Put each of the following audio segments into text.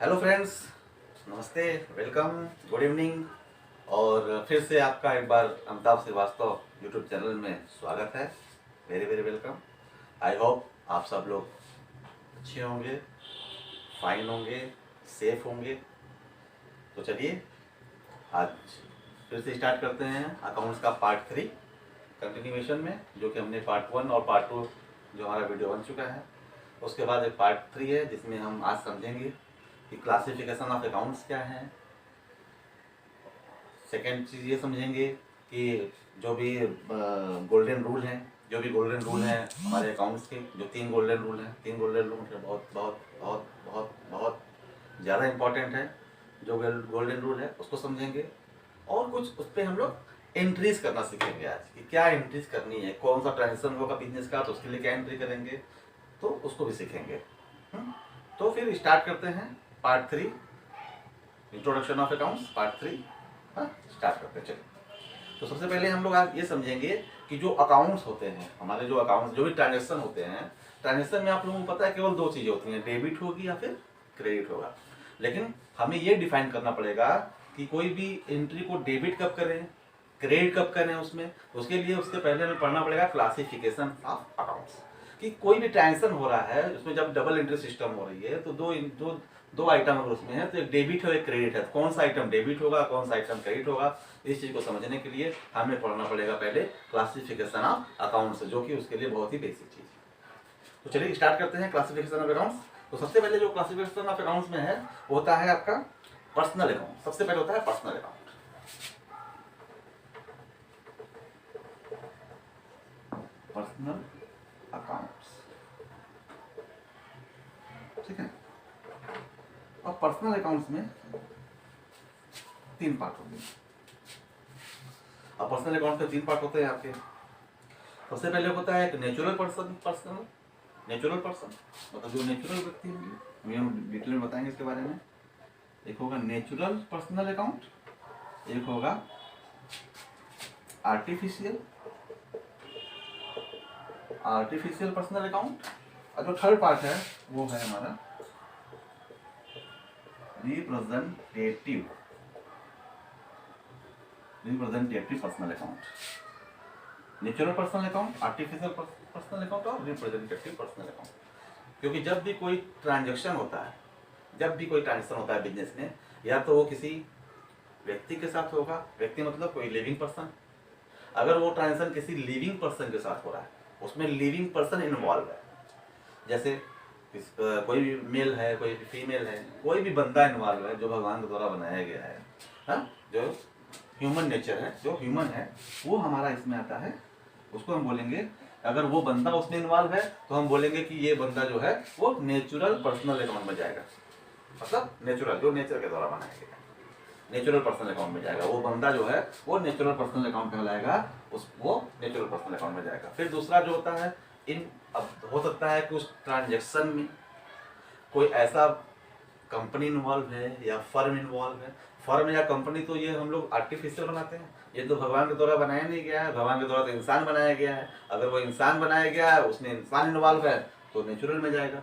Hello friends, नमस्ते, welcome, good evening. और फिर से आपका एक बार अमिताभ श्रीवास्तव यूट्यूब चैनल में स्वागत है। Very very welcome. I hope आप सब लोग अच्छे होंगे, फाइन होंगे, सेफ होंगे। तो चलिए आज फिर से स्टार्ट करते हैं अकाउंट्स का पार्ट 3 कंटिन्यूएशन में, जो कि हमने पार्ट 1 और पार्ट 2 जो हमारा वीडियो बन चुका है। उसके बाद एक पार्ट 3 है जिसमें हम आज समझेंगे कि क्लासिफिकेशन ऑफ अकाउंट्स क्या है। सेकेंड चीज़ ये समझेंगे कि जो भी गोल्डन रूल हैं, जो भी गोल्डन रूल हैं हमारे अकाउंट्स के, जो 3 गोल्डन रूल हैं, 3 गोल्डन रूल है बहुत बहुत बहुत बहुत बहुत ज़्यादा इम्पॉर्टेंट है। जो गोल्डन रूल है उसको समझेंगे और कुछ उस पर हम लोग एंट्रीज करना सीखेंगे आज कि क्या एंट्रीज करनी है, कौन सा ट्रांजेक्शन होगा बिजनेस का तो उसके लिए क्या एंट्री करेंगे, तो उसको भी सीखेंगे। तो फिर स्टार्ट करते हैं part 3 introduction of accounts part 3। Start करते हैं। चलिए, तो सबसे पहले हम लोग आज ये समझेंगे कि जो अकाउंट्स होते हैं, हमारे जो अकाउंट्स, जो भी ट्रांजेक्शन होते हैं, ट्रांजेक्शन में आप लोगों को पता है केवल 2 चीज़ें होती हैं, डेबिट होगी या फिर क्रेडिट होगा। लेकिन हमें ये डिफाइन करना पड़ेगा कि कोई भी एंट्री को डेबिट कब करें, क्रेडिट कब करें। उसके लिए उससे पहले हमें पढ़ना पड़ेगा क्लासिफिकेशन ऑफ अकाउंट्स, कि कोई भी ट्रांजेक्शन हो रहा है उसमें जब डबल एंट्री सिस्टम हो रही है तो दो आइटम अगर उसमें है तो एक डेबिट है और एक क्रेडिट है। कौन सा आइटम डेबिट होगा, कौन सा आइटम क्रेडिट होगा, इस चीज़ को समझने के लिए हमें पढ़ना पड़ेगा पहले क्लासिफिकेशन ऑफ अकाउंट्स, जो कि उसके लिए बहुत ही बेसिक चीज़ है। तो चलिए स्टार्ट करते हैं क्लासिफिकेशन ऑफ अकाउंट्स। तो सबसे पहले जो क्लासिफिकेशन ऑफ अकाउंट्स में है वो होता है आपका पर्सनल अकाउंट। सबसे पहले होता है पर्सनल अकाउंट। पर्सनल अकाउंट्स, ठीक है। और पर्सनल अकाउंट्स में 3 पार्ट होते हैं। अब पर्सनल अकाउंट के 3 पार्ट होते हैं आपके। सबसे पहले होता है एक नेचुरल पर्सन। नेचुरल पर्सन मतलब जो नेचुरल व्यक्ति होंगे, अभी हम डिटेल में बताएंगे इसके बारे में। एक होगा नेचुरल पर्सनल अकाउंट, एक होगा आर्टिफिशियल पर्सनल अकाउंट, और जो थर्ड पार्ट है वो है हमारा representative personal account. Natural personal account, artificial personal account और रिप्रेजेंटेटिव पर्सनल अकाउंट। क्योंकि जब भी कोई ट्रांजैक्शन होता है बिजनेस में, या तो वो किसी व्यक्ति के साथ होगा, व्यक्ति मतलब कोई लिविंग पर्सन। अगर वो ट्रांजैक्शन किसी लिविंग पर्सन के साथ हो रहा है, उसमें लिविंग पर्सन इन्वॉल्व है, जैसे कोई भी मेल है, कोई भी फीमेल है, कोई भी बंदा इन्वॉल्व है जो भगवान के द्वारा बनाया गया है, जो ह्यूमन नेचर है, जो ह्यूमन है वो हमारा इसमें आता है। उसको हम बोलेंगे, अगर वो बंदा उसमें इन्वॉल्व है तो हम बोलेंगे कि ये बंदा जो है वो नेचुरल पर्सनल अकाउंट में जाएगा। मतलब नेचुरल, जो नेचर के द्वारा बनाया गया, नेचुरल पर्सनल अकाउंट में जाएगा। वो बंदा जो है वो नेचुरल पर्सनल अकाउंट कहलाएगा, वो नेचुरल पर्सनल अकाउंट में जाएगा। फिर दूसरा जो होता है, अब हो सकता है कि उस ट्रांजेक्शन में कोई ऐसा कंपनी इन्वॉल्व है या फर्म इन्वॉल्व है। फर्म या कंपनी तो ये हम लोग आर्टिफिशियल बनाते हैं, ये तो भगवान के द्वारा बनाया नहीं गया है। भगवान के द्वारा तो इंसान बनाया गया है। अगर वो इंसान बनाया गया है, उसमें इंसान इन्वॉल्व है तो नेचुरल में जाएगा,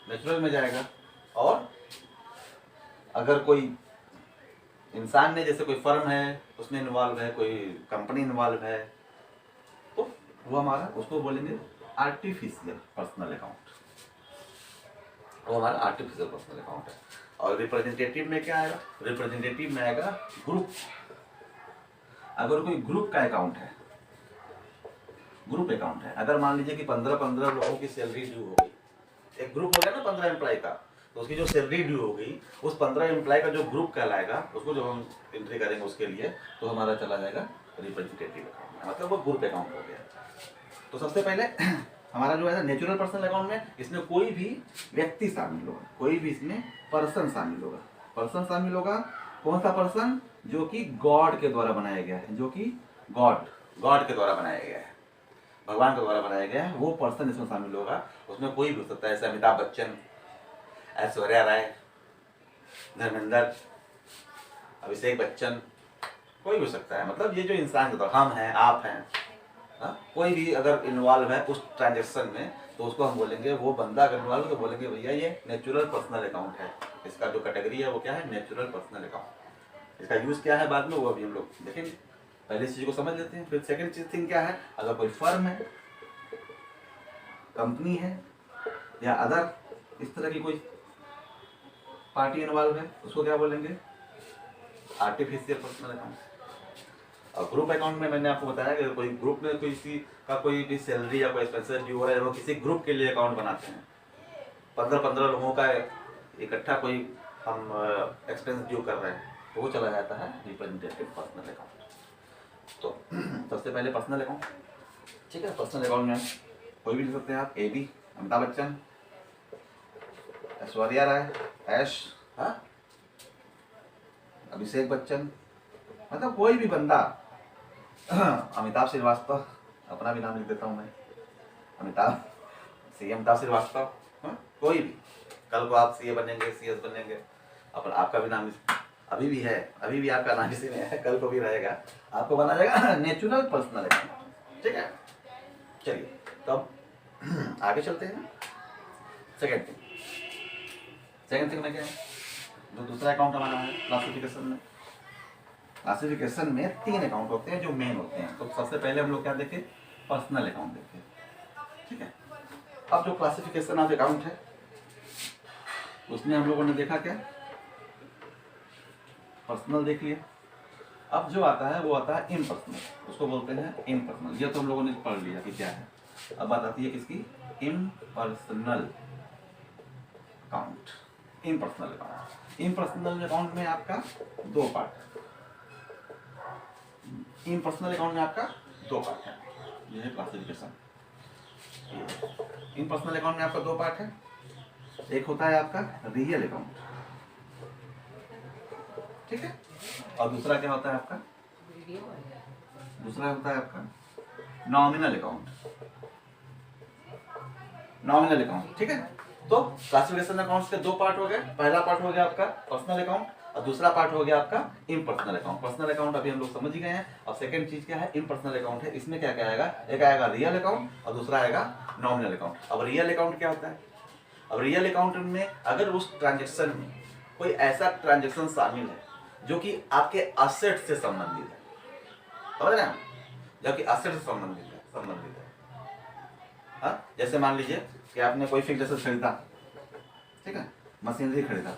नेचुरल में जाएगा। और अगर कोई इंसान ने, जैसे कोई फर्म है उसमें इन्वॉल्व है, कोई कंपनी इन्वॉल्व है, तो वो हमारा, उसको बोलेंगे आर्टिफिशियल पर्सनल अकाउंट। वो हमारा आर्टिफिशियल पर्सनल अकाउंट है। और रिप्रेजेंटेटिव में क्या आएगा? रिप्रेजेंटेटिव में आएगा ग्रुप। अगर कोई ग्रुप का अकाउंट है, ग्रुप अकाउंट है, अगर मान लीजिए कि 15 लोगों की सैलरी ड्यू हो गई, एक ग्रुप हो गया ना 15 एम्प्लॉय का, तो उसकी जो सैलरी ड्यू हो गई, उस 15 एम्प्लॉय का जो ग्रुप कहलाएगा, उसको जब हम एंट्री करेंगे उसके लिए, तो हमारा चला जाएगा रिप्रेजेंटेटिव अकाउंट, मतलब वो ग्रुप अकाउंट हो गया। तो सबसे पहले हमारा जो है नेचुरल पर्सनल अकाउंट में, इसमें कोई भी व्यक्ति शामिल होगा, कोई भी इसमें पर्सन शामिल होगा। पर्सन शामिल होगा, कौन सा पर्सन? जो कि गॉड के द्वारा बनाया गया है, जो कि गॉड के द्वारा बनाया गया है, भगवान के द्वारा बनाया गया है, वो पर्सन इसमें शामिल होगा। उसमें कोई भी हो सकता है, जैसे अमिताभ बच्चन, ऐश्वर्या राय, धर्मेंद्र, अभिषेक बच्चन, कोई भी हो सकता है। मतलब ये जो इंसान के द्वारा, हम हैं, आप हैं, कोई भी अगर इन्वॉल्व है उस ट्रांजेक्शन में तो उसको हम बोलेंगे, वो बंदा अगर इन्वॉल्व है तो बोलेंगे भैया ये नेचुरल पर्सनल अकाउंट है। इसका जो कैटेगरी है वो क्या है, नेचुरल पर्सनल अकाउंट। इसका यूज़ क्या है बाद में वो अभी हम लोग देखेंगे, पहले इस चीज़ को समझ लेते हैं। फिर सेकंड चीज़ थिंग क्या है, अगर कोई फर्म है, कंपनी है या अदर इस तरह की कोई पार्टी इन्वॉल्व है उसको क्या बोलेंगे, आर्टिफिशियल पर्सनल अकाउंट। और ग्रुप अकाउंट में मैंने आपको बताया कि कोई ग्रुप में किसी का कोई भी सैलरी या कोई एक्सपेंसेस ड्यू हो रहा है, वो किसी ग्रुप के लिए अकाउंट बनाते हैं, 15-15 लोगों का इकट्ठा कोई हम एक्सपेंस ड्यू कर रहे हैं, तो वो चला जाता है रिप्रेजेंटेटिव पर्सनल अकाउंट। तो सबसे पहले पर्सनल अकाउंट, ठीक है। पर्सनल अकाउंट में कोई भी लिख सकते हैं आप, AB अमिताभ बच्चन, ऐश्वर्या राय, ऐश, अभिषेक बच्चन, मतलब कोई भी बंदा, अमिताभ श्रीवास्तव, अपना भी नाम लिख देता हूँ मैं, अमिताभ अमिताभ श्रीवास्तव, कोई भी, कल को आप CA बनेंगे, CS बनेंगे, अपन आपका भी नाम अभी भी है, अभी भी आपका नाम इसी में है, कल को भी रहेगा, आपको बना जाएगा नेचुरल पर्सनल अकाउंट, ठीक है। चलिए तब आगे चलते हैं। सेकेंड थिंग में क्या है, जो दूसरा अकाउंट हमारा है क्लासिफिकेशन में, क्लासिफिकेशन में 3 अकाउंट होते हैं जो मेन होते हैं। तो सबसे पहले हम लोग क्या देखें, पर्सनल अकाउंट देखें, ठीक है। अब जो क्लासिफिकेशन ऑफ अकाउंट है उसमें हम लोगों ने देखा क्या, पर्सनल देख लिया। अब जो आता है वो आता है इम्पर्सनल, उसको बोलते हैं इम्पर्सनल। ये तो हम लोगों ने पढ़ लिया कि क्या है। अब बात आती है किसकी, इम्पर्सनल अकाउंट। इम्पर्सनल अकाउंट में आपका 2 पार्ट है। इम्पर्सनल अकाउंट में आपका 2 पार्ट है, ये है क्लासिफिकेशन। इम्पर्सनल अकाउंट में आपका 2 पार्ट है, एक होता है आपका रियल अकाउंट, ठीक है, और दूसरा क्या होता है आपका, दूसरा होता है आपका नॉमिनल अकाउंट। नॉमिनल अकाउंट, ठीक है। तो क्लासिफिकेशन अकाउंट्स के 2 पार्ट हो गए। पहला पार्ट हो गया आपका पर्सनल अकाउंट और दूसरा पार्ट हो गया आपका इम्पर्सनल अकाउंट। पर्सनल अकाउंट अभी हम लोग समझ ही गए हैं। और सेकंड चीज क्या है, इम्पर्सनल अकाउंट है। इसमें क्या क्या आएगा, एक आएगा रियल अकाउंट और दूसरा आएगा नॉमिनल अकाउंट। अब रियल अकाउंट क्या होता है, अब रियल अकाउंट में अगर उस ट्रांजेक्शन में कोई ऐसा ट्रांजेक्शन शामिल है जो कि आपके असेट से संबंधित है, समझ रहे हैं, जो कि असेट से संबंधित है। हाँ, जैसे मान लीजिए कि आपने कोई फिक्स्ड एसेट खरीदा, ठीक है, मशीनरी खरीदा,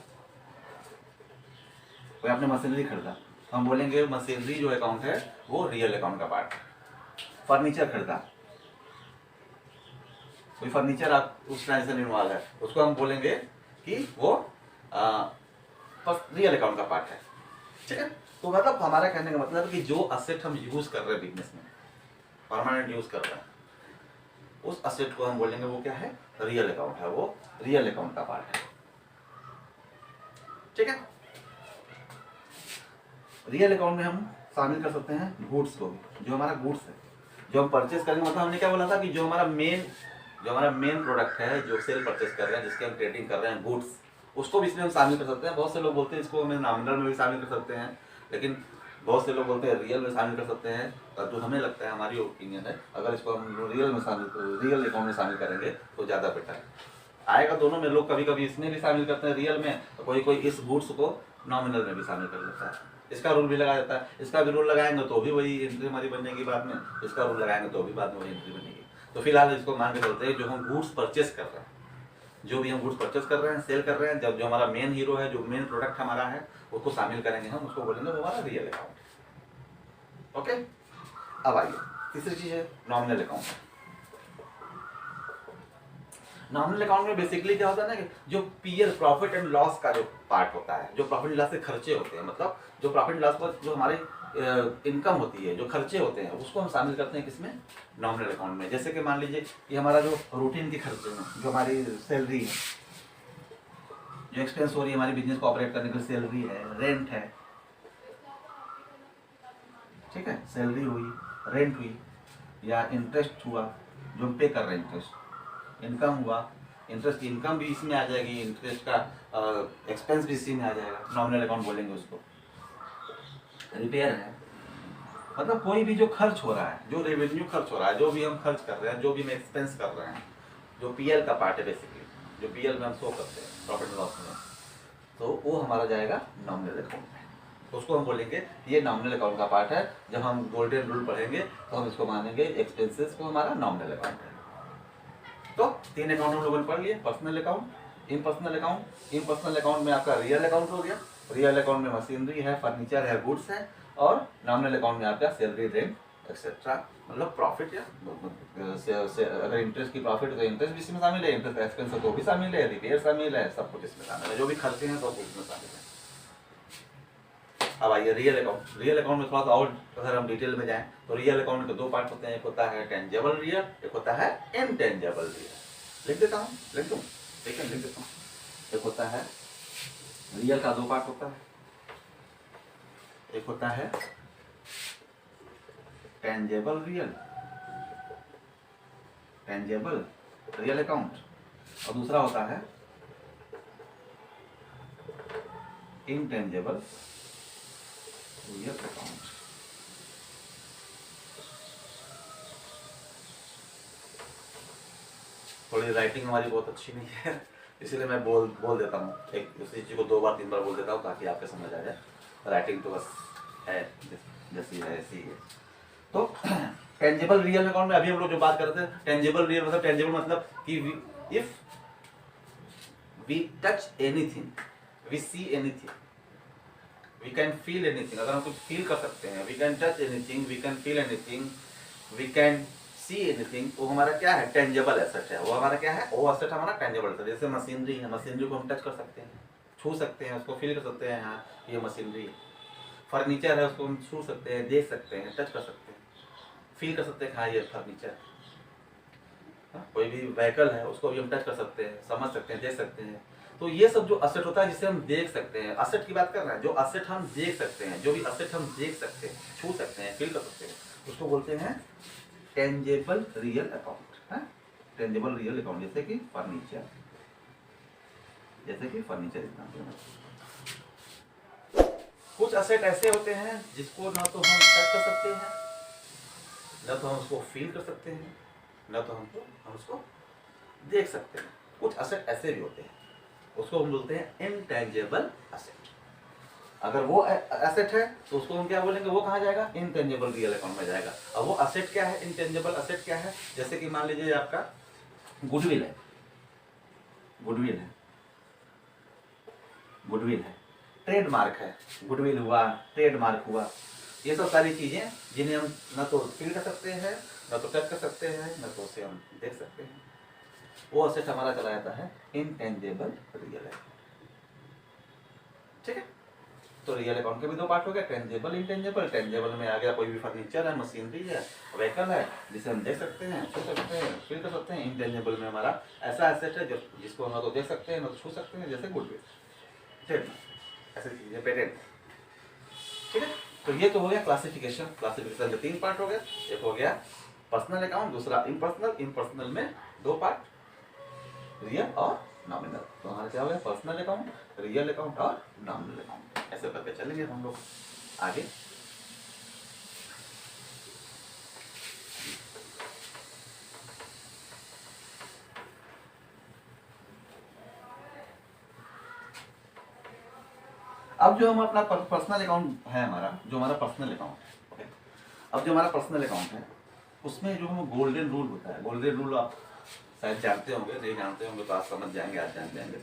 कोई आपने मशीनरी खरीदा, तो हम बोलेंगे मशीनरी जो अकाउंट है वो रियल अकाउंट का पार्ट है। फर्नीचर खरीदा, कोई फर्नीचर आप उस ट्रांजेक्शन इन्वॉल्व है, उसको हम बोलेंगे कि वो रियल अकाउंट का पार्ट है, ठीक है। तो मतलब हमारा कहने का मतलब है कि जो असेट हम यूज कर रहे हैं बिजनेस में, परमानेंट यूज कर रहे हैं, उस असेट को हम बोलेंगे वो क्या है, रियल अकाउंट है, वो रियल अकाउंट का पार्ट है, ठीक है। रियल अकाउंट में हम शामिल कर सकते हैं गुड्स को भी, जो हमारा गुड्स है, जो हम परचेस करेंगे। मतलब हमने क्या बोला था कि जो हमारा मेन प्रोडक्ट है, जो सेल परचेस कर रहे हैं, जिसके हम ट्रेडिंग कर रहे हैं, गुड्स, उसको भी इसमें हम शामिल कर सकते हैं। बहुत से लोग बोलते हैं इसको हमें नॉमिनल में भी शामिल कर सकते हैं, लेकिन बहुत से लोग बोलते हैं रियल में शामिल कर सकते हैं। और जो हमें लगता है, हमारी ओपिनियन है, अगर इसको हम रियल अकाउंट में शामिल करेंगे तो ज़्यादा बेटर है। आएगा दोनों में, लोग कभी कभी इसमें भी शामिल करते हैं रियल में, तो कोई इस गुड्स को नॉमिनल में भी शामिल कर लेता है। इसका रूल भी लगाया जाता है, इसका भी रूल लगाएंगे तो भी वही एंट्री हमारी बनेगी बाद में, इसका रूल लगाएंगे तो भी बाद में वही एंट्री बनेगी। तो फिलहाल इसको मान के चलते हैं, जो हम गुड्स परचेस कर रहे हैं, जो भी हम गुड्स परचेस कर रहे हैं, सेल कर रहे हैं, जब जो हमारा मेन हीरो है, जो मेन प्रोडक्ट हमारा है, उसको शामिल करेंगे हम, उसको बोलेंगे वो हमारा रियल अकाउंट। ओके, अब आइए तीसरी चीज है नॉमिनल अकाउंट। नॉमिनल अकाउंट में बेसिकली क्या होता है ना, कि जो पीएल प्रॉफिट एंड लॉस का जो पार्ट होता है, जो प्रॉफिट एंड लॉस के खर्चे होते हैं, मतलब जो प्रॉफिट एंड लॉस पर जो हमारे इनकम होती है, जो खर्चे होते हैं, उसको हम शामिल करते हैं किसमें, नॉमिनल अकाउंट में। जैसे कि मान लीजिए कि हमारा जो रूटीन के खर्चे हैं, जो हमारी सैलरी है, जो एक्सपेंस हो रही है हमारी बिजनेस को ऑपरेट करने की, सैलरी है, रेंट है, ठीक है, सैलरी हुई, रेंट हुई, या इंटरेस्ट हुआ जो हम पे कर रहे हैं, इंटरेस्ट, इनकम हुआ, इंटरेस्ट की इनकम भी इसमें आ जाएगी, इंटरेस्ट का एक्सपेंस भी इसी में आ जाएगा, नॉमिनल अकाउंट बोलेंगे उसको। रिपेयर है, मतलब कोई भी जो खर्च हो रहा है, जो रेवेन्यू खर्च हो रहा है, जो भी हम खर्च कर रहे हैं, जो भी हम एक्सपेंस कर रहे हैं, जो पीएल का पार्ट है बेसिकली, जो पीएल में हम शो करते हैं प्रॉफिट एंड लॉस में, तो वो हमारा जाएगा नॉमिनल अकाउंट में। तो उसको हम बोलेंगे ये नॉमिनल अकाउंट का पार्ट है। जब हम गोल्डन रूल पढ़ेंगे तो हम इसको मानेंगे एक्सपेंसेस को हमारा नॉमिनल अकाउंट है। तो 3 अकाउंट हम लोगों ने पढ़ लिए, personal account, impersonal account. Impersonal account में आपका रियल अकाउंट हो गया, रियल अकाउंट में मशीनरी है, फर्नीचर है, गुड्स है, और नॉमिनल अकाउंट में आपका सैलरी, रेंट एक्सेट्रा, मतलब प्रॉफिट या अगर इंटरेस्ट की प्रॉफिट है तो इंटरेस्ट भी इसमें शामिल है, इंटरेस्ट एक्सपेंस है तो भी शामिल है, रिपेयर शामिल है, सब कुछ इसमें शामिल है, जो भी खर्चे हैं सब कुछ इसमें शामिल है। अब आइए रियल अकाउंट। रियल अकाउंट में थोड़ा सा और अगर हम डिटेल में जाएं तो रियल अकाउंट के 2 पार्ट होते हैं, एक होता है टेंजेबल रियल, एक होता है इनटेंजेबल रियल। लिख देता हूँ, लिख दूँ, ठीक है, लिख देता हूँ। एक होता है रियल का 2 पार्ट होता है, एक होता है tangible real, tangible real account, और दूसरा होता है इनटेंजेबल रियल अकाउंट। थोड़ी राइटिंग हमारी बहुत अच्छी नहीं है, इसीलिए मैं बोल देता हूँ, एक उसी चीज़ को 2 बार 3 बार बोल देता हूँ ताकि आपके समझ आ जाए। राइटिंग तो बस है जैसी है ऐसी है। तो टेंजिबल रियल अकाउंट में अभी हम लोग जो बात करते हैं, टेंजिबल रियल मतलब, टेंजिबल मतलब कि if we touch anything, we see anything, we can feel anything, अगर हम कुछ फील कर सकते हैं, we can touch anything, we can feel anything, we can see anything, वो हमारा क्या है, टेंजिबल एसेट है। वो हमारा क्या है, वो एसेट हमारा टेंजिबल एसेट। जैसे मशीनरी है, मशीनरी को हम टच कर सकते हैं, छू सकते हैं, उसको फील कर सकते हैं, हाँ ये मशीनरी है। फर्नीचर है, उसको हम छू सकते हैं, देख सकते हैं, टच कर सकते हैं, फील कर सकते हैं, हाँ ये फर्नीचर। कोई भी व्हीकल है उसको भी हम टच कर सकते हैं, समझ सकते हैं, देख सकते हैं। तो ये सब जो असेट होता है जिसे हम देख सकते हैं, असेट की बात कर रहे हैं, जो असेट हम देख सकते हैं, जो भी असेट हम देख सकते हैं, छू सकते हैं, फील कर सकते हैं, उसको बोलते हैं टेंजेबल रियल अकाउंट है। टेंजेबल रियल अकाउंट जैसे कि फर्नीचर, जैसे कि फर्नीचर एग्जाम्पल। कुछ असेट ऐसे होते हैं जिसको ना तो हम टच कर सकते हैं, ना तो हम उसको फील कर सकते हैं, ना तो हम उसको देख सकते हैं। कुछ असेट ऐसे भी होते हैं, उसको हम बोलते हैं इनटेंजेबल असेट। अगर वो एसेट है तो उसको हम क्या बोलेंगे, वो कहाँ जाएगा, इनटेंजेबल रियल अकाउंट में जाएगा। अब वो असेट क्या है, इनटेंजेबल असेट क्या है, जैसे कि मान लीजिए आपका गुडविल है, गुडविल है, गुडविल है, ट्रेडमार्क है, गुडविल हुआ, ट्रेडमार्क हुआ, ये सब सारी चीजें जिन्हें हम ना तो फील कर सकते हैं, ना तो टच कर सकते हैं, ना तो उसे हम देख सकते हैं। वो असेट हमारा चला जाता है इनटेंजेबल रियल अकाउंट, ठीक है। तो रियल अकाउंट के भी 2 पार्ट हो गए, टेंजेबल, इनटेंजेबल। टेंजेबल में आ गया कोई भी फर्नीचर है, मशीनरी है, व्हीकल है, जिसे हम देख सकते हैं, छू सकते हैं, फील कर सकते हैं। इनटेंजेबल में हमारा ऐसा एसेट है जो जिसको हम ना तो देख सकते हैं, ना तो छू सकते हैं, जैसे गुडविल, ट्रेडमार्क, ऐसी चीजें, पेटेंट, ठीक है। तो ये तो हो गया क्लासिफिकेशन। क्लासिफिकेशन के 3 पार्ट हो गए, एक हो गया पर्सनल अकाउंट, दूसरा इम्पर्सनल। इम्पर्सनल में 2 पार्ट, रियल और नॉमिनल। तो हमारा क्या हो गया, पर्सनल अकाउंट, रियल अकाउंट और नॉमिनल अकाउंट। ऐसे करके चलेंगे हम लोग आगे। अब जो हम अपना पर्सनल अकाउंट है हमारा, जो हमारा पर्सनल अकाउंट है, ओके। अब जो हमारा पर्सनल अकाउंट है उसमें जो हम गोल्डन रूल होता है, गोल्डन रूल आप शायद जानते होंगे, नहीं जानते होंगे तो आप समझ जाएंगे, आज जान जाएंगे।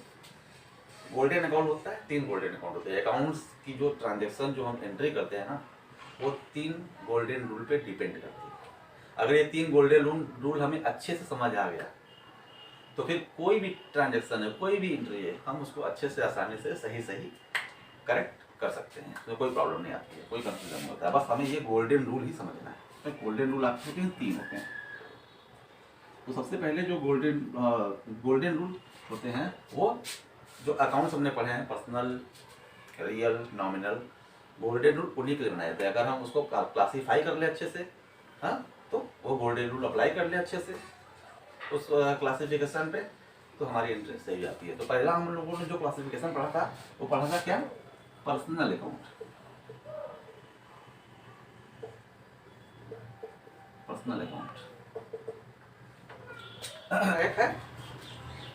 गोल्डन अकाउंट होता है, 3 गोल्डन अकाउंट होते हैं। अकाउंट्स की जो ट्रांजेक्शन जो हम एंट्री करते हैं ना, वो 3 गोल्डन रूल पे डिपेंड करती है। अगर ये 3 गोल्डन रूल हमें अच्छे से समझ आ गया तो फिर कोई भी ट्रांजेक्शन है, कोई भी एंट्री है, हम उसको अच्छे से, आसानी से, सही सही करेक्ट कर सकते हैं। तो कोई प्रॉब्लम नहीं आती है, कोई कंफ्यूजन नहीं होता है। बस हमें ये गोल्डन रूल ही समझना है। तो गोल्डन रूल आपके होते हैं 3 होते हैं। तो सबसे पहले जो गोल्डन रूल होते हैं, वो जो अकाउंट्स हमने पढ़े हैं, personal, real, nominal, golden rule उन्हीं के लिए बनाए जाते हैं। अगर हम उसको क्लासीफाई कर ले अच्छे से, हाँ, तो वो गोल्डन रूल अप्लाई कर ले अच्छे से उस क्लासिफिकेशन पे, तो हमारी एंट्री सही आती है। तो पहला हम लोगों ने जो क्लासिफिकेशन पढ़ा था, वो पढ़ा था क्या, पर्सनल अकाउंट। पर्सनल अकाउंट, एक है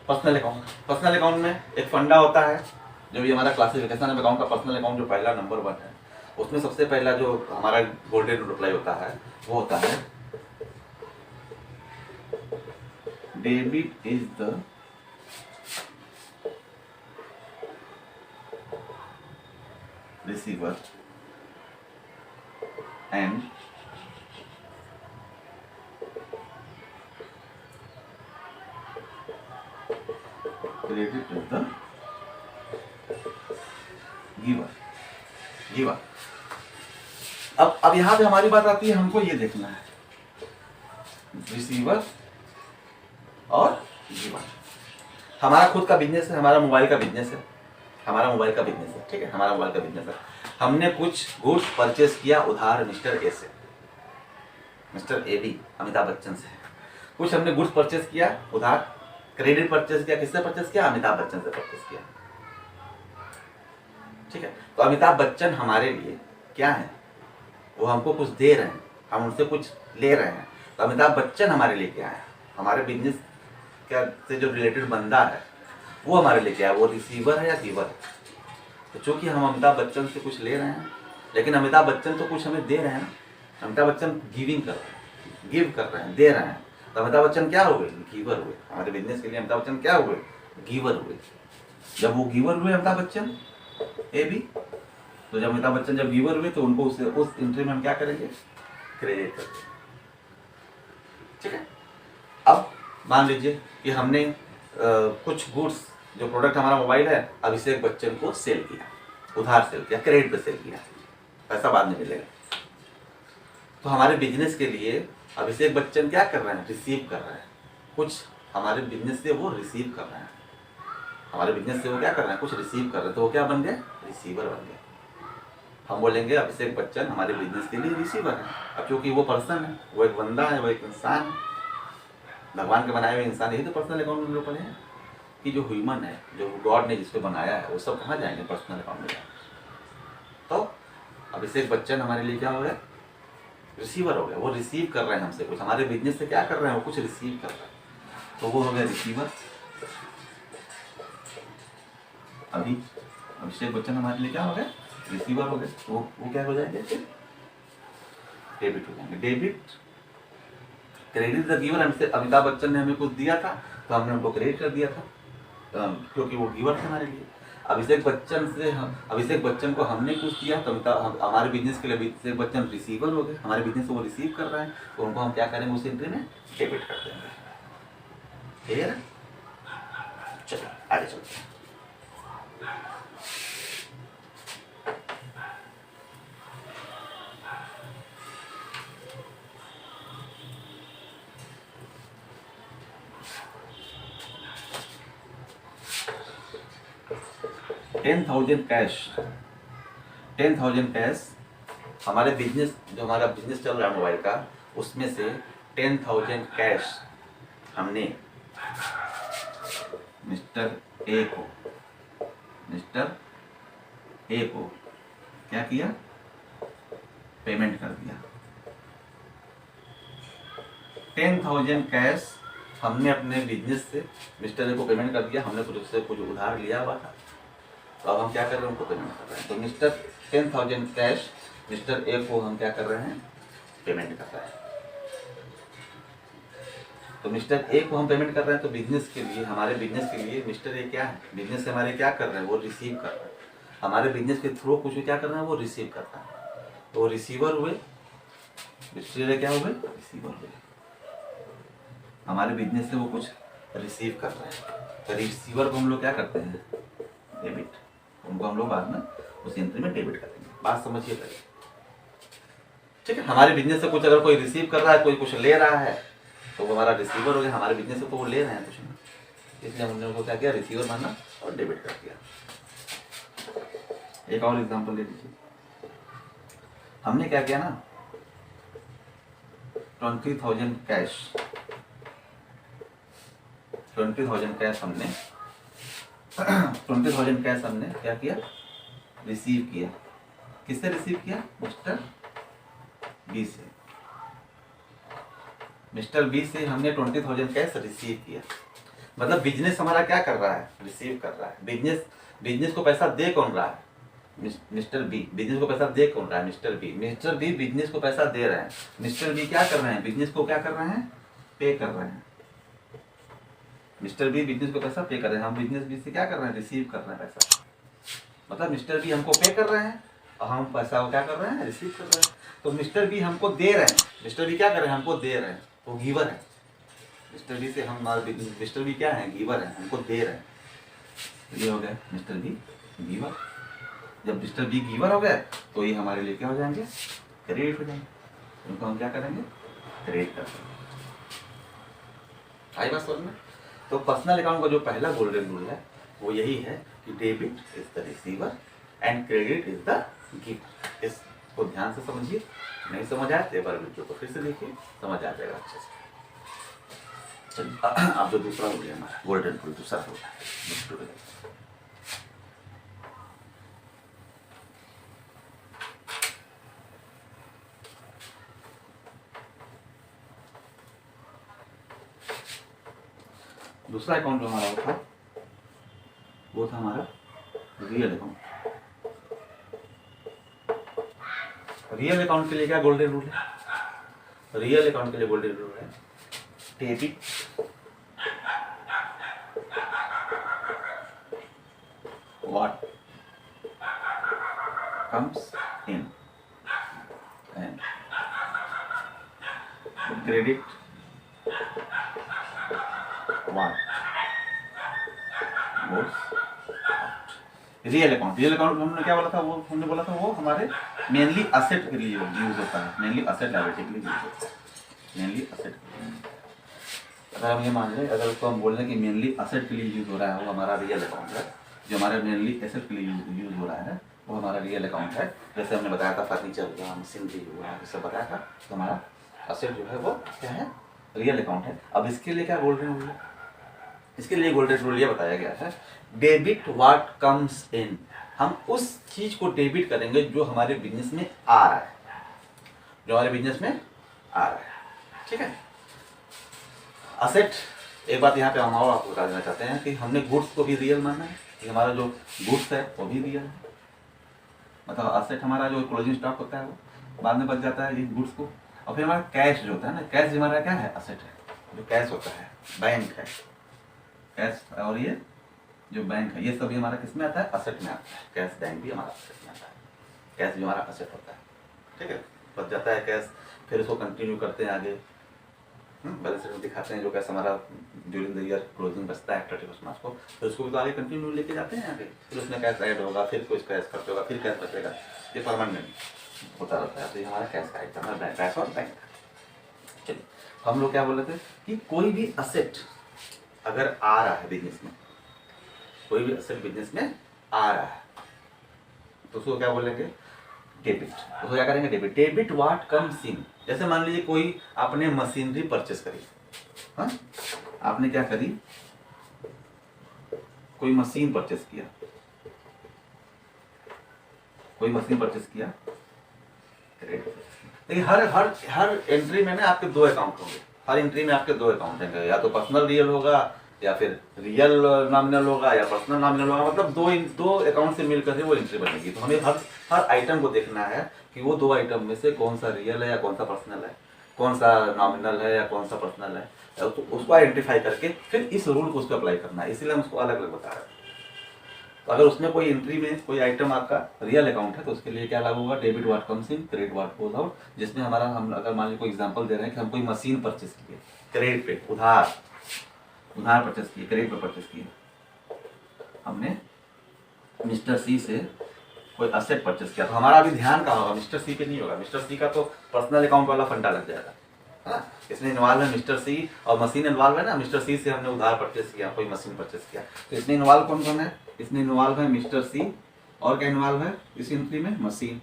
पर्सनल अकाउंट। पर्सनल अकाउंट में एक फंडा होता है, जो भी हमारा क्लासिफिकेशन ऑफ अकाउंट का पर्सनल अकाउंट जो पहला नंबर 1 है, उसमें सबसे पहला जो हमारा गोल्डन रिप्लाई होता है वो होता है debit is the receiver and credit is the giver. अब यहां पे हमारी बात आती है, हमको ये देखना है रिसीवर और गिवर। हमारा खुद का बिजनेस है, हमारा मोबाइल का बिजनेस है, ठीक है, हमारा मोबाइल का बिजनेस है। हमने कुछ गुड्स परचेस किया उधार मिस्टर ए से, mister A B Amitabh Bachchan से। कुछ हमने गुड्स परचेस किया उधार, क्रेडिट परचेस किया, किससे परचेस किया? अमिताभ बच्चन से परचेस किया, ठीक है। तो अमिताभ बच्चन हमारे लिए क्या है? वो हमको कुछ दे रहे हैं, हम उनसे कुछ ले रहे हैं। तो अमिताभ बच्चन हमारे लिए क्या है? हमारे बिजनेस क्या से जो रिलेटेड बंदा है वो हमारे लिए क्या है? वो रिसीवर है या गिवर है? तो चूंकि हम अमिताभ बच्चन से कुछ ले रहे हैं, लेकिन अमिताभ बच्चन तो कुछ हमें दे रहे हैं। अमिताभ बच्चन गिविंग कर रहे हैं, गिव कर रहे हैं, दे रहे हैं। तो अमिताभ बच्चन क्या हुए? गिवर हुए। हमारे बिजनेस के लिए अमिताभ बच्चन क्या हुए? गिवर हुए। जब वो गिवर हुए अमिताभ बच्चन ए बी, तो जब अमिताभ बच्चन जब गिवर हुए तो उनको उस एंट्री में हम क्या करेंगे? क्रेडिट करेंगे, ठीक है। अब मान लीजिए कि हमने कुछ गुड्स, जो प्रोडक्ट हमारा मोबाइल है, अभिषेक बच्चन को सेल किया, उधार सेल किया, क्रेडिट पे सेल किया, पैसा बाद में मिलेगा। तो हमारे बिजनेस के लिए अभिषेक बच्चन क्या कर रहे हैं? रिसीव कर रहे हैं कुछ, हमारे बिजनेस से वो रिसीव कर रहे हैं, हमारे बिजनेस से वो क्या कर रहे हैं? कुछ रिसीव कर रहे हैं। तो वो क्या बन गए? रिसीवर बन गए। हम बोलेंगे अभिषेक बच्चन हमारे बिजनेस के लिए रिसीवर है। अब क्योंकि वो पर्सन है, वो एक बंदा है, वो एक इंसान है, भगवान के बनाए हुए इंसान। यही तो पर्सनल अकाउंट में लोग पढ़े हैं कि जो ह्यूमन है, जो गॉड ने जिसको बनाया है, वो सब कहाँ जाएंगे? पर्सनल अकाउंट में जाएंगे। तो अभिषेक बच्चन हमारे लिए क्या हो गया? रिसीवर हो गया। वो रिसीव कर रहे हैं हमसे कुछ, हमारे बिजनेस से क्या कर रहे हैं? वो कुछ रिसीव कर रहे हैं, तो वो हो गया रिसीवर। अभी अभिषेक बच्चन हमारे लिए क्या हो गए? रिसीवर हो गए। तो वो क्या हो जाएंगे? डेबिट हो जाएंगे। Debit, credit the giver. Amitabh Bachchan ने हमें कुछ दिया था तो हमने उनको क्रेडिट कर दिया था, क्योंकि वो गिवर थे हमारे लिए। अभिषेक बच्चन को हमने कुछ दिया तो हमारे बिजनेस के लिए अभिषेक बच्चन रिसीवर हो गए, हमारे बिजनेस से वो रिसीव कर रहे हैं, तो उनको हम क्या करेंगे? उस एंट्री में डेबिट कर देंगे। क्लियर है? चलो आगे चलते हैं। $10,000 कैश हमारे बिजनेस, जो हमारा बिजनेस चल रहा है मोबाइल का, उसमें से 10,000 कैश हमने मिस्टर ए को क्या किया? पेमेंट कर दिया। 10,000 कैश हमने अपने बिजनेस से मिस्टर ए को पेमेंट कर दिया। हमने कुछ उससे कुछ उधार लिया हुआ था, तो अब हम क्या कर रहे हैं? उनको पेमेंट कर रहे हैं। तो 10,000 कैश मिस्टर ए को हम क्या कर रहे हैं? पेमेंट कर रहे हैं। तो मिस्टर ए को हम पेमेंट कर रहे हैं, तो बिजनेस के लिए, हमारे बिजनेस के लिए मिस्टर ए क्या है? बिजनेस से हमारे क्या कर रहे हैं? वो रिसीव कर रहे हैं। हमारे बिजनेस के थ्रू कुछ क्या कर रहे हैं? वो रिसीव कर रहे हैं। तो वो रिसीवर हुए, मिस्टर ए क्या हुए? रिसीवर हुए। हमारे बिजनेस से वो कुछ रिसीव कर रहे हैं, तो रिसीवर को हम लोग क्या करते हैं? डेबिट। उनको हम लोग बाद में उस एंट्री में डेबिट करेंगे। बात समझिए पहले, ठीक है। हमारे बिजनेस से कुछ अगर कोई रिसीव कर रहा है, कोई कुछ ले रहा है, तो वो हमारा रिसीवर हो गया। हमारे बिजनेस से तो वो ले रहे हैं कुछ नहीं, इसलिए हमने उनको क्या किया? रिसीवर माना और डेबिट कर दिया। एक और एग्जांपल ले लीजिए। हमने क्या किया ना, 20,000 कैश हमने 20,000 कैश हमने क्या किया? रिसीव किया। किससे रिसीव किया? मिस्टर बी से। मिस्टर बी से हमने 20,000 कैश रिसीव किया। मतलब बिजनेस हमारा क्या कर रहा है, रिसीव कर रहा है। बिजनेस को पैसा दे कौन रहा है, मिस्टर बी। बिजनेस को पैसा दे कौन रहा है, mister B. Mister B business को पैसा दे रहे हैं। मिस्टर बी क्या कर रहे हैं, बिजनेस को क्या कर रहे हैं, पे कर रहे हैं। मिस्टर बी बिजनेस को पैसा पे कर रहे हैं, हम बिजनेस बी से क्या कर रहे हैं, रिसीव कर रहे हैं पैसा। मतलब मिस्टर बी हमको पे कर रहे हैं और हम पैसा क्या कर रहे हैं, रिसीव कर रहे हैं। तो मिस्टर बी हमको दे रहे हैं, मिस्टर बी क्या कर रहे हैं, हमको दे रहे हैं, वो गिवर है। मिस्टर बी से हम, मिस्टर बी क्या है, गिवर है, हमको दे रहे हैं। ये हो गया मिस्टर बी गिवर। जब मिस्टर बी गिवर हो गया तो ये हमारे लिए क्या हो जाएंगे, क्रेडिट हो जाएंगे। उनको हम क्या करेंगे, क्रेडिट कर देंगे। आई बात समझ में। तो पर्सनल अकाउंट का जो पहला गोल्डन रूल है वो यही है कि debit is the receiver and credit is the giver. इसको ध्यान से समझिए, नहीं समझ आए तो एक बार वीडियो को फिर से देखिए, समझ आ जाएगा अच्छे से। चलिए अब जो दूसरा रूल है हमारा गोल्डन रूल, दूसरा रूल है, दूसरा अकाउंट जो हमारा था वो था हमारा रियल अकाउंट। रियल अकाउंट के लिए क्या गोल्डन रूल है, रियल अकाउंट के लिए गोल्डन रूल है debit what comes in and credit what real account. Real account हमने क्या बोला था, वो हमने बोला था वो हमारे मेनली असेट के लिए यूज होता है, मेनली असेट लायबिलिटी के लिए यूज होता है, मेनली असेट। अगर हम ये मान लें, अगर उसको हम बोल रहे हैं कि मेनली असेट के लिए यूज हो रहा है, वो हमारा रियल अकाउंट है। जो हमारा मेनली एसेट के लिए यूज हो रहा है वो हमारा रियल अकाउंट है। जैसे हमने बताया था फर्नीचर हुआ, मशीनरी हुआ, ये सब बताया था, तो हमारा असेट जो है वो क्या है, रियल अकाउंट है। अब इसके लिए क्या गोल्डन रूल है, इसके लिए गोल्डन रूल ये बताया गया है डेबिट व्हाट कम्स इन। हम उस चीज को डेबिट करेंगे जो हमारे बिजनेस में आ रहा है, जो हमारे बिजनेस में आ रहा है, ठीक है। असेट, एक बात यहाँ पे हम और आपको बता देना चाहते हैं कि हमने गुड्स को भी रियल माना है कि हमारा जो गुड्स है वो भी रियल है। मतलब असेट हमारा जो क्लोजिंग स्टॉक होता है वो बाद में बच जाता है इस गुड्स को। और फिर हमारा कैश जो होता है ना, कैश हमारा क्या है, असेट है। जो कैश होता है, बैंक है कैश, और ये जो बैंक है ये सभी हमारा किस में आता है, असेट में आता है। कैश बैंक भी हमारा असेट में आता है, कैश भी हमारा असेट होता है, ठीक है। बच जाता है कैश, फिर उसको कंटिन्यू करते हैं आगे, बैलेंस शीट में दिखाते हैं जो कैश हमारा ड्यूरिंग द ईयर क्लोजिंग बचता है 31 मार्च को, फिर उसको भी तो आगे कंटिन्यू लेके जाते हैं आगे, फिर उसमें कैश ऐड होगा, फिर कुछ कैश खर्च होगा, फिर कैश बचेगा, ये परमानेंट होता रहता है। तो ये हमारा कैश का आइटम है, कैश और बैंक। चलिए हम लोग क्या बोल रहे थे कि कोई भी असेट अगर आ रहा है बिजनेस में, कोई भी असेट बिजनेस में आ रहा है तो उसको क्या बोलेंगे, डेबिट। उसको क्या करेंगे, debit. Debit what comes in. जैसे मान लीजिए कोई आपने मशीनरी परचेस करी, हाँ आपने क्या करी, कोई मशीन परचेस किया, कोई मशीन परचेस किया, देखिए हर हर हर एंट्री में ना आपके दो अकाउंट होंगे, हर एंट्री में आपके दो अकाउंट होंगे, या तो पर्सनल रियल होगा या फिर रियल नॉमिनल होगा या पर्सनल नॉमिनल होगा। मतलब दो अकाउंट से मिलकर ही वो एंट्री बनेगी। तो हमें हर आइटम को देखना है कि वो दो आइटम में से कौन सा रियल है या कौन सा पर्सनल है, कौन सा नॉमिनल है या कौन सा पर्सनल है, तो उसको आइडेंटिफाई करके फिर इस रूल को उसको अप्लाई करना है। इसीलिए हम उसको अलग अलग बता रहे हैं। तो अगर उसमें कोई एंट्री में कोई आइटम आपका रियल अकाउंट है तो उसके लिए क्या लागू होगा, debit what comes in, credit what goes out. जिसमें हमारा, हम अगर मान लीजिए कोई एग्जांपल दे रहे हैं कि हम कोई मशीन परचेस किए क्रेडिट पे, उधार परचेस किए, क्रेडिट पे परचेस किए, हमने मिस्टर सी से कोई असेट परचेस किया, तो हमारा अभी ध्यान कहाँ होगा, मिस्टर सी पे नहीं होगा। मिस्टर सी का तो पर्सनल अकाउंट वाला फंडा लग जाएगा, हाँ इसमें इन्वॉल्व है मिस्टर सी और मशीन इन्वॉल्व है ना। मिस्टर सी से हमने उधार परचेस किया, कोई मशीन परचेस किया, तो इसमें इन्वॉल्व कौन कौन है, इसमें इन्वॉल्व है मिस्टर सी और क्या इन्वॉल्व है इस एंट्री में, मशीन,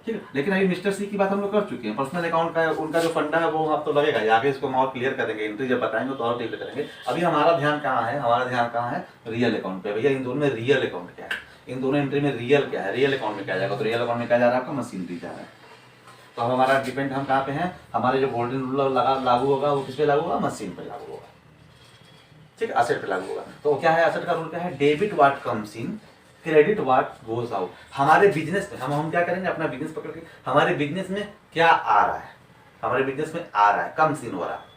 ठीक है। लेकिन अभी मिस्टर सी की बात हम लोग कर चुके हैं, पर्सनल अकाउंट का उनका जो फंडा है वो आप तो लगेगा, आगे इसको हम और क्लियर करेंगे, एंट्री जब बताएंगे तो और क्लियर करेंगे। अभी हमारा ध्यान कहाँ है, हमारा ध्यान कहाँ है, रियल अकाउंट पे। भैया इन दोनों में रियल अकाउंट क्या है, इन दोनों एंट्री में रियल क्या है, रियल अकाउंट में क्या जाएगा, तो रियल अकाउंट में क्या जा रहा है आपका, मशीनरी जा रहा है। तो अब हमारा डिपेंड हम कहाँ पे हैं, हमारे जो गोल्डन रूल लागू होगा वो किस पे लागू होगा, मशीन पे लागू होगा, ठीक है, असेट पे लागू होगा। तो क्या है असेट का रूल, क्या है, debit what comes in, credit what goes out. हमारे बिजनेस में हम क्या करेंगे, अपना बिजनेस पकड़ के हमारे बिजनेस में क्या आ रहा है, हमारे बिजनेस में आ रहा है, कम्स इन हो रहा है,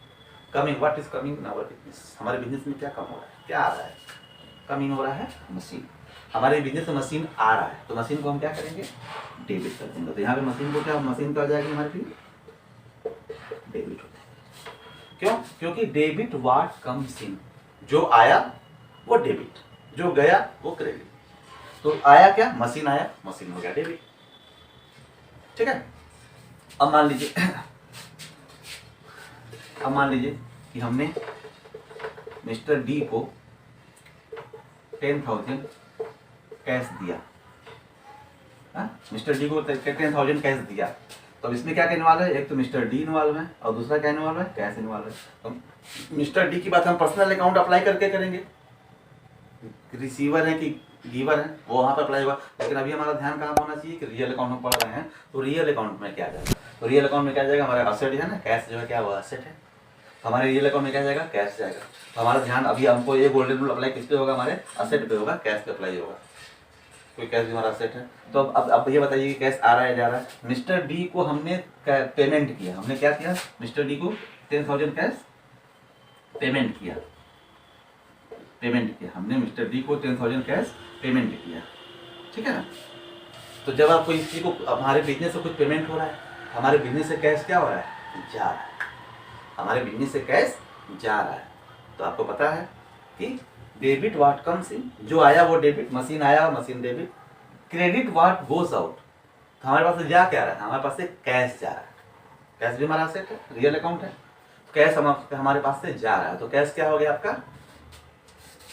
coming, what is coming in our business, हमारे बिजनेस में क्या कम हो रहा है, क्या आ रहा है, कमिंग हो रहा है मशीन, हमारे बिजनेस में मशीन आ रहा है, तो मशीन को हम क्या करेंगे, डेबिट कर देंगे। तो यहाँ पे मशीन को क्या, मशीन क्या हो जाएगी हमारे लिए, डेबिट हो जाएगी। क्यों, क्योंकि डेबिट व्हाट कम्स इन, जो आया वो डेबिट, जो गया वो क्रेडिट। तो आया क्या, मशीन आया, मशीन हो गया डेबिट, ठीक है। अब मान लीजिए कि हमने मिस्टर डी को 10,000 कैश दिया, मिस्टर डी को 10,000 कैश दिया। तो अब इसमें क्या इन्वॉल्व है, एक तो मिस्टर डी इन्वॉल्व है और दूसरा क्या इन्वॉल्व है, कैश इन्वॉल्व है। तो मिस्टर डी की बात हम पर्सनल अकाउंट अप्लाई करके करेंगे, रिसीवर है कि गिवर है वो वहाँ पर अप्लाई होगा। लेकिन अभी हमारा ध्यान कहाँ होना चाहिए कि रियल अकाउंट में पढ़ रहे हैं, तो रियल अकाउंट में क्या जाएगा, तो रियल अकाउंट में क्या जाएगा, हमारा असेट है ना, कैश जो है क्या वो असेट है, तो हमारे रियल अकाउंट में क्या जाएगा, कैश जाएगा। तो हमारा ध्यान अभी हमको ये गोल्डन रूल अप्लाई किस पे होगा, हमारे असेट पे होगा, कैश पे अप्लाई होगा, कोई कैश भी हमारा असेट है। तो अब ये बताइए कि कैश आ रहा है जा रहा है, मिस्टर डी को हमने पेमेंट किया, हमने क्या किया, मिस्टर डी को 10,000 कैश पेमेंट किया हमने, मिस्टर डी को 10,000 कैश पेमेंट किया, ठीक है ना। तो जब आप कोई किसी को, हमारे बिजनेस से कुछ पेमेंट हो रहा है, हमारे बिजनेस से कैश क्या हो रहा है, जा रहा है, हमारे बिजनेस से कैश जा रहा है। तो आपको पता है कि डेबिट व्हाट कम्स इन, जो आया वो डेबिट, मशीन आया machine debit, credit what goes out, तो हमारे पास से जा क्या रहा है, हमारे पास से कैश जा रहा है, कैश भी हमारा असेट है, रियल अकाउंट है, कैश हमारे पास से जा रहा है, तो कैश क्या हो गया आपका,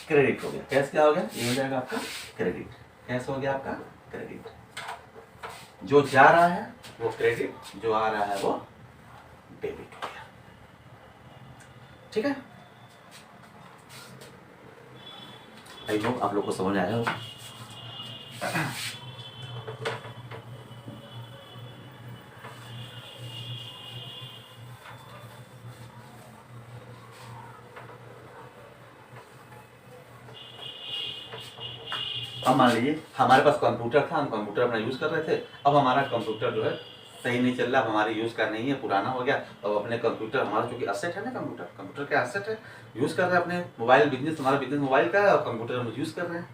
क्रेडिट हो गया, कैश क्या हो गया, ये हो जाएगा आपका क्रेडिट, कैश हो गया आपका क्रेडिट, जो जा रहा है वो क्रेडिट, जो आ रहा है वो डेबिट हो गया, ठीक है। आई होप आप लोग को समझ आया होगा। अब मान लीजिए हमारे पास कंप्यूटर था, हम कंप्यूटर अपना यूज़ कर रहे थे, अब हमारा कंप्यूटर जो है सही नहीं चल रहा, अब हमारे यूज़ का नहीं है, पुराना हो गया। अब अपने कंप्यूटर, हमारा चूँकि असेट है ना, कंप्यूटर क्या असेट है, यूज़ कर रहे हैं अपने मोबाइल बिजनेस, हमारा बिजनेस मोबाइल का है और कंप्यूटर हम यूज़ कर रहे हैं,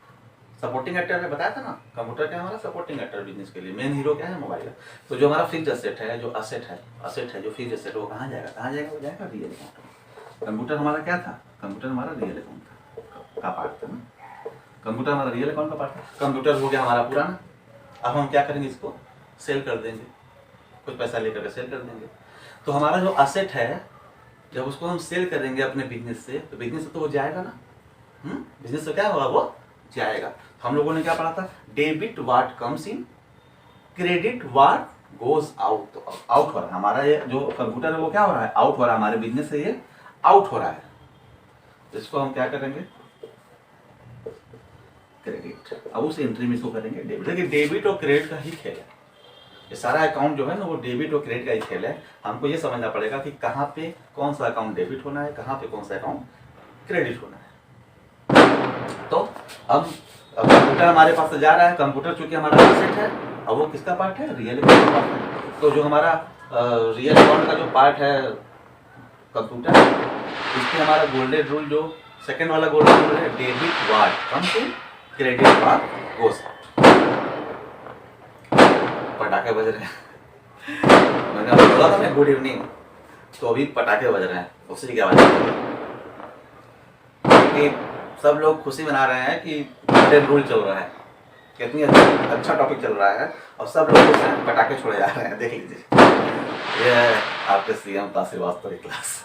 सपोर्टिंग एक्टर है, बताया था ना, कंप्यूटर क्या है हमारा सपोर्टिंग एक्टर बिजनेस के लिए, मेन हीरो क्या है, मोबाइल है। तो जो हमारा फिक्स असेट है, जो असेट है जो फिक्स असेट, वो कहाँ जाएगा, वो जाएगा रियल अकाउंट। कंप्यूटर हमारा क्या था, कंप्यूटर हमारा रियल अकाउंट का पार्ट था ना, कंप्यूटर हमारा रियल अकाउंट का पार्ट है। कंप्यूटर हो गया हमारा पुराना, अब हम क्या करेंगे, इसको सेल कर देंगे, कुछ पैसा लेकर के सेल कर देंगे। तो हमारा जो असेट है, जब उसको हम सेल करेंगे अपने बिजनेस से, तो बिजनेस से तो वो जाएगा ना, बिजनेस से क्या होगा, वो जाएगा। तो हम लोगों ने क्या पढ़ा था, debit what comes in, credit what goes out. तो आउट हो रहा है हमारा, ये जो कंप्यूटर है वो क्या हो रहा है, आउट हो रहा है, हमारे बिजनेस से ये आउट हो रहा है, तो इसको हम क्या करेंगे, क्रेडिट। अब उस एंट्री में इसको करेंगे डेबिट। देखिए डेबिट और क्रेडिट का ही खेल है, ये सारा अकाउंट जो है ना वो डेबिट और क्रेडिट का ही खेल है। हमको ये समझना पड़ेगा कि कहाँ पे कौन सा अकाउंट डेबिट होना है, कहाँ पे कौन सा अकाउंट क्रेडिट होना है। तो अब कंप्यूटर हमारे पास से जा रहा है, कंप्यूटर चूंकि हमारा एसेट है, अब वो किसका पार्ट है, रियल अकाउंट का पार्ट है। तो जो हमारा रियल अकाउंट का जो पार्ट है कंप्यूटर, इसमें हमारा गोल्डन रूल, जो सेकंड वाला गोल्डन रूल है, debit what comes in, credit what goes out. पटाखे बज रहे हैं, मैंने बोला था मैं गुड इवनिंग, तो अभी पटाखे बज रहे हैं, उसी की आवाज कि सब लोग खुशी मना रहे हैं कि गोल्डन रूल चल रहा है, कितनी अच्छा टॉपिक चल रहा है और सब लोग पटाखे छोड़े जा रहे हैं। देख लीजिए, ये है आपके सीएम तासिर वास्तव की क्लास,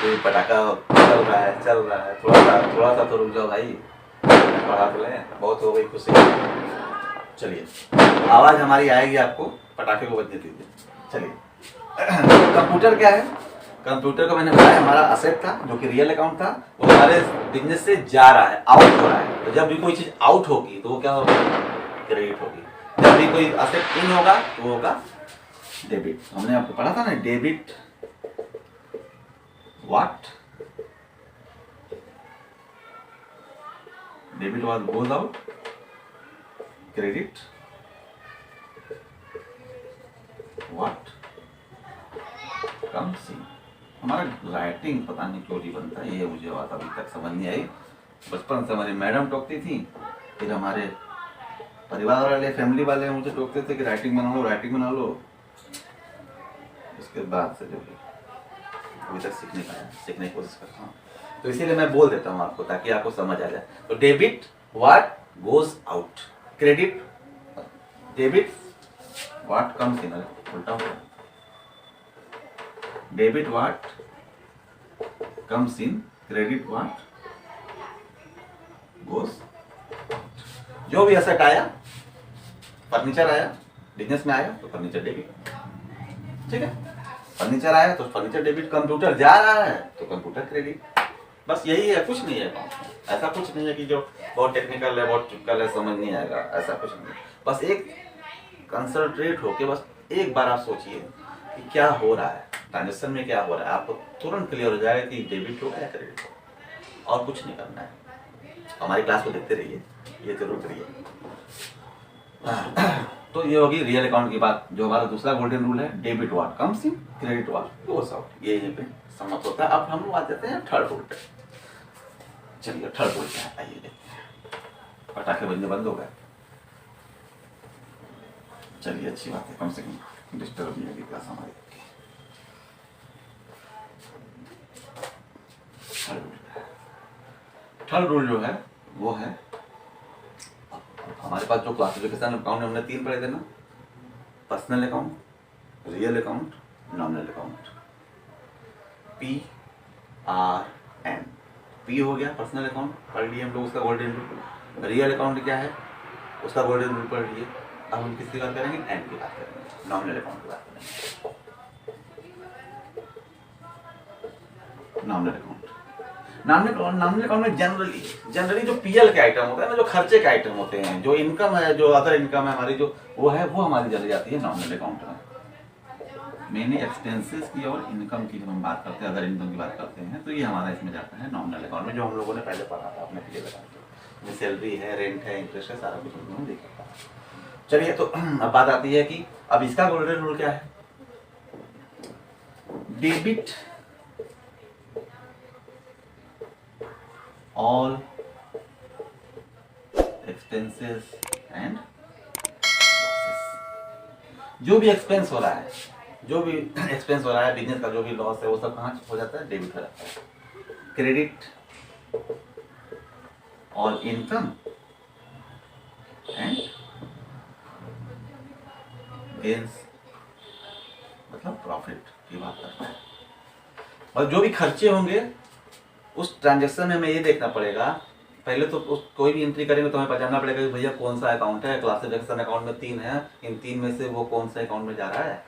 ये पटाखा चल रहा है, थोड़ा सा तो रुक जाओ भाई, पढ़ा तो लें, बहुत हो गई खुशी। चलिए आवाज हमारी आएगी, आपको पटाखे को बजने दीजिए। चलिए कंप्यूटर क्या है, कंप्यूटर को मैंने बताया हमारा असेट था, जो कि रियल अकाउंट था, वो हमारे बिजनेस से जा रहा है, आउट हो रहा है। तो जब भी कोई चीज आउट होगी तो वो क्या होगी, क्रेडिट होगी। जब भी कोई असेट इन होगा तो वो होगा डेबिट हमने आपको पढ़ा था ना, debit what goes out, credit what comes in. हमारा राइटिंग पता नहीं क्यों नहीं बनता, ये मुझे बात अभी तक समझ नहीं आई। बचपन से हमारी मैडम टोकती थी, फिर हमारे परिवार वाले फैमिली वाले मुझे टोकते थे कि राइटिंग बना लो। उसके बाद से जो है अभी तक सीखने की कोशिश करता हूँ, तो इसीलिए मैं बोल देता हूँ आपको ताकि आपको समझ आ जाए। तो debit what goes out, credit debit what comes in, उल्टा हो, debit what comes in, credit what goes. जो भी एसेट आया, फर्नीचर आया, बिजनेस में आया तो फर्नीचर डेबिट, ठीक है। फर्नीचर आया तो फर्नीचर डेबिट, कंप्यूटर जा रहा है तो कंप्यूटर क्रेडिट। बस यही है, कुछ नहीं है। ऐसा कुछ नहीं है कि जो बहुत टेक्निकल है, बहुत टिपिकल है, समझ नहीं आएगा, ऐसा कुछ नहीं। बस एक कंसंट्रेट होके बस एक बार आप सोचिए कि क्या हो रहा है ट्रांजेक्शन में, क्या हो रहा है, आपको तुरंत क्लियर हो जाएगा कि डेबिट हो या क्रेडिट हो, और कुछ नहीं करना है। हमारी क्लास को देखते रहिए, ये जरूर करिए। तो ये होगी रियल अकाउंट की बात। जो हमारा दूसरा गोल्डन रूल है, debit what comes in, credit what goes out, ये यहीं पे समाप्त होता है। अब हम लोग आ जाते हैं थर्ड रूल पे। चलिए थर्ड रूल क्या है, आइए देखते हैं। पटाखे बजने बंद हो गए, चलिए अच्छी बात है, कम से कम डिस्टर्ब नहीं होगी क्लास हमारी। थर्ड रूल जो है वो है, हमारे पास जो क्लासिफिकेशन अकाउंट हमने 3 पढ़े थे ना, personal account, real account, nominal account. PRN, P हो गया पर्सनल अकाउंट, पढ़ लिए हम लोग उसका गोल्डन रूल। रियल अकाउंट क्या है, उसका गोल्डन रूल पढ़ लिए। अब हम किसकी बात करेंगे, N की बात करेंगे, नॉमिनल अकाउंट की बात करेंगे। नॉमिनल अकाउंट में जनरली जो PL के आइटम होते हैं ना, जो खर्चे के आइटम होते हैं, जो इनकम है, जो अदर इनकम है हमारी, जो वो है, वो हमारी चली जाती है नॉमिनल अकाउंट में। मैंने एक्सपेंसेस की और इनकम की जब हम बात करते हैं, अदर इनकम की बात करते हैं, तो ये हमारा इसमें जाता है नॉमिनल अकाउंट में, जो हम लोगों ने पहले पढ़ा था अपने PL अकाउंट में। सैलरी है, रेंट है, इंटरेस्ट है, सारा कुछ हम लोगों ने देखा था। चलिए, तो अब बात आती है कि अब इसका गोल्डन रूल क्या है। Debit all expenses and losses। जो भी एक्सपेंस हो रहा है, बिजनेस का जो भी लॉस है, वो सब कहाँ हो जाता है, डेबिट हो जाता है। Credit all income and gains, मतलब प्रॉफिट की बात करता है। और जो भी खर्चे होंगे उस ट्रांजैक्शन में हमें ये देखना पड़ेगा, पहले तो कोई भी एंट्री करेंगे तो हमें पहचानना पड़ेगा कि भैया कौन सा अकाउंट है। क्लासिफिकेशन अकाउंट में 3 है, इन 3 में से वो कौन सा अकाउंट में जा रहा है,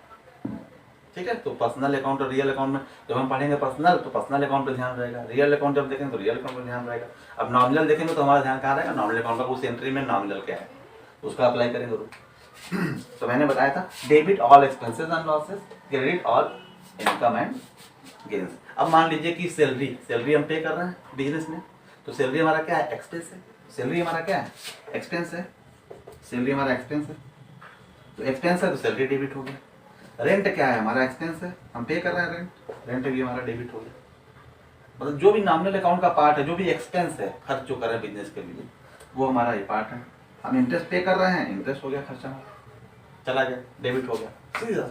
ठीक है। तो पर्सनल अकाउंट और रियल अकाउंट में जब हम पढ़ेंगे पर्सनल, तो पर्सनल अकाउंट पर ध्यान रहेगा। रियल अकाउंट जब देखेंगे तो रियल अकाउंट पर ध्यान रहेगा। अब नॉमिनल देखेंगे तो हमारा ध्यान कहाँ रहेगा, नॉमिनल अकाउंट पर। उस एंट्री में नॉमिनल क्या है उसका अप्लाई करेंगे रूल। तो मैंने बताया था debit all expenses and losses, credit all income and gains. अब मान लीजिए कि सैलरी हम पे कर रहे हैं बिजनेस में, तो सैलरी हमारा क्या है, एक्सपेंस है। सैलरी हमारा क्या है, एक्सपेंस है। सैलरी हमारा एक्सपेंस है, तो एक्सपेंस है तो सैलरी डेबिट हो गया। रेंट क्या है, हमारा एक्सपेंस है, हम पे कर रहे हैं रेंट भी हमारा डेबिट हो गया। मतलब जो भी नॉमिनल अकाउंट का पार्ट है, जो भी एक्सपेंस है, खर्च जो कर रहे हैं बिजनेस के लिए, वो हमारा ये पार्ट है। हम इंटरेस्ट पे कर रहे हैं, इंटरेस्ट हो गया, खर्चा चला गया, डेबिट हो गया। सीधा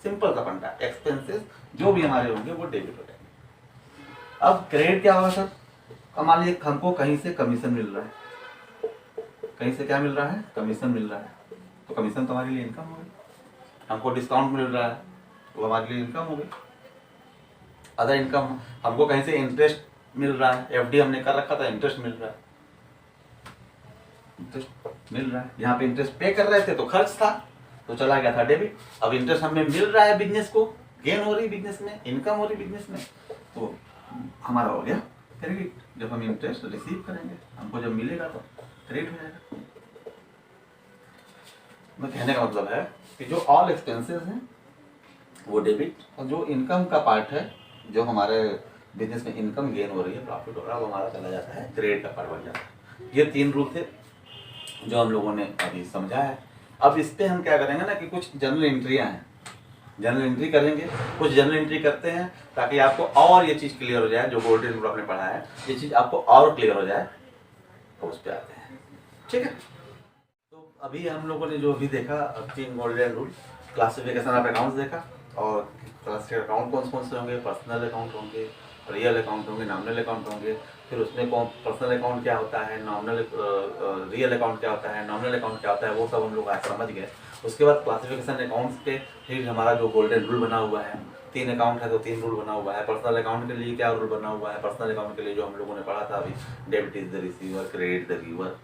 सिंपल सा फंडा, एक्सपेंसेस जो भी हमारे होंगे वो डेबिट हो जाएंगे। अब क्रेडिट क्या होगा सर, मान लीजिए हमको कहीं से कमीशन मिल रहा है, कहीं से क्या मिल रहा है, कमीशन मिल रहा है, तो कमीशन तो हमारे लिए इनकम हो गई। हमको डिस्काउंट मिल रहा है तो हमारे लिए इनकम हो गई। अदर इनकम, हमको कहीं से इंटरेस्ट मिल रहा है, FD हमने कर रखा था, इंटरेस्ट मिल रहा है, यहाँ पे इंटरेस्ट पे कर रहे थे तो खर्च था, तो चला गया था डेबिट। अब इंटरेस्ट हमें मिल रहा है, बिजनेस को गेन हो रही, बिजनेस में इनकम हो रही, बिजनेस में, तो हमारा हो गया क्रेडिट। जब हम इंटरेस्ट रिसीव करेंगे, हमको जब मिलेगा तो क्रेडिट हो जाएगा। मैं कहने का मतलब है कि जो ऑल एक्सपेंसेस हैं वो डेबिट, और जो इनकम का पार्ट है, जो हमारे बिजनेस में इनकम गेन हो रही है, प्रॉफिट हो रहा है, वो हमारा चला जाता है क्रेडिट का पार्ट बन जाता है। ये 3 रूल थे जो हम लोगों ने अभी समझा है। अब इस पे हम क्या करेंगे ना कि कुछ जर्नल एंट्रियाँ हैं, जर्नल एंट्री करेंगे, कुछ जर्नल एंट्री करते हैं ताकि आपको और ये चीज़ क्लियर हो जाए, जो गोल्डन रूल आपने पढ़ा है ये चीज़ आपको और क्लियर हो जाए, तो उस पर आते हैं। ठीक है, तो अभी हम लोगों ने जो अभी देखा 3 golden rule, classification of accounts देखा, और क्लासिफिकेशन अकाउंट कौन कौन से होंगे, पर्सनल अकाउंट होंगे, रियल अकाउंट होंगे, नॉमिनल अकाउंट होंगे, फिर उसमें कौन पर्सनल अकाउंट क्या होता है, नॉमिनल रियल अकाउंट क्या होता है, नॉमिनल अकाउंट क्या होता है, वो सब हम लोग आज समझ गए। उसके बाद क्लासिफिकेशन अकाउंट्स पे फिर हमारा जो गोल्डन रूल बना हुआ है, 3 अकाउंट है तो 3 रूल बना हुआ है। पर्सनल अकाउंट के लिए क्या रूल बना हुआ है, पर्सनल अकाउंट के लिए जो हम लोगों ने पढ़ा था अभी, debit is the receiver, credit the giver.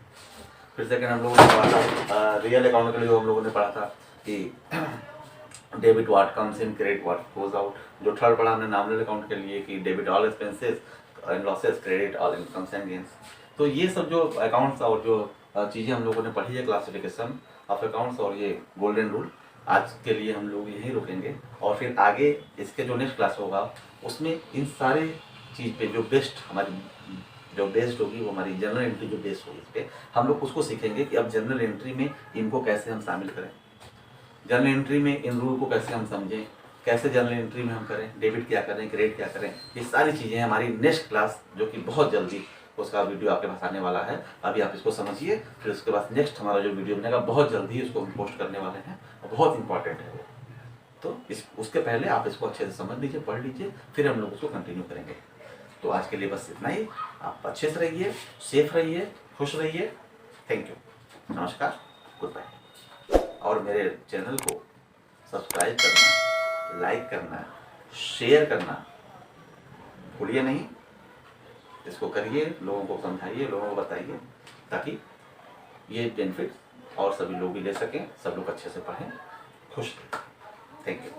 फिर सेकंड हम लोगों ने पढ़ा था रियल अकाउंट के लिए जो हम लोगों ने पढ़ा था कि debit what comes in, credit what goes out. जो थर्ड पढ़ा हमने नॉमिनल अकाउंट के लिए कि debit all expenses and losses, credit all incomes and gains. तो ये सब जो अकाउंट्स और जो चीज़ें हम लोगों ने पढ़ी है, क्लासिफिकेशन ऑफ अकाउंट्स और ये गोल्डन रूल, आज के लिए हम लोग यहीं रुकेंगे। और फिर आगे इसके जो नेक्स्ट क्लास होगा उसमें इन सारे चीज़ पे जो बेस्ट हमारी जो बेस्ड होगी, वो हमारी जर्नल एंट्री जो बेस्ड होगी, इस पर हम लोग उसको सीखेंगे कि अब जर्नल एंट्री में इनको कैसे हम शामिल करें, जर्नल एंट्री में इन रूल को कैसे हम समझें, कैसे जर्नल एंट्री में हम करें, डेबिट क्या करें, क्रेडिट क्या करें। ये सारी चीज़ें हमारी नेक्स्ट क्लास, जो कि बहुत जल्दी उसका वीडियो आपके पास आने वाला है। अभी आप इसको समझिए, फिर उसके बाद नेक्स्ट हमारा जो वीडियो बनेगा बहुत जल्दी उसको हम पोस्ट करने वाले हैं, और बहुत इंपॉर्टेंट है वो। तो उसके पहले आप इसको अच्छे से समझ लीजिए, पढ़ लीजिए, फिर हम लोग उसको कंटिन्यू करेंगे। तो आज के लिए बस इतना ही। आप अच्छे से रहिए, सेफ रहिए, खुश रहिए। थैंक यू, नमस्कार, गुड बाय। और मेरे चैनल को सब्सक्राइब करना, लाइक करना, शेयर करना भूलिए नहीं। इसको करिए, लोगों को समझाइए, लोगों को बताइए, ताकि ये बेनिफिट और सभी लोग भी ले सकें, सब लोग अच्छे से पढ़ें, खुश रहें। Thank you.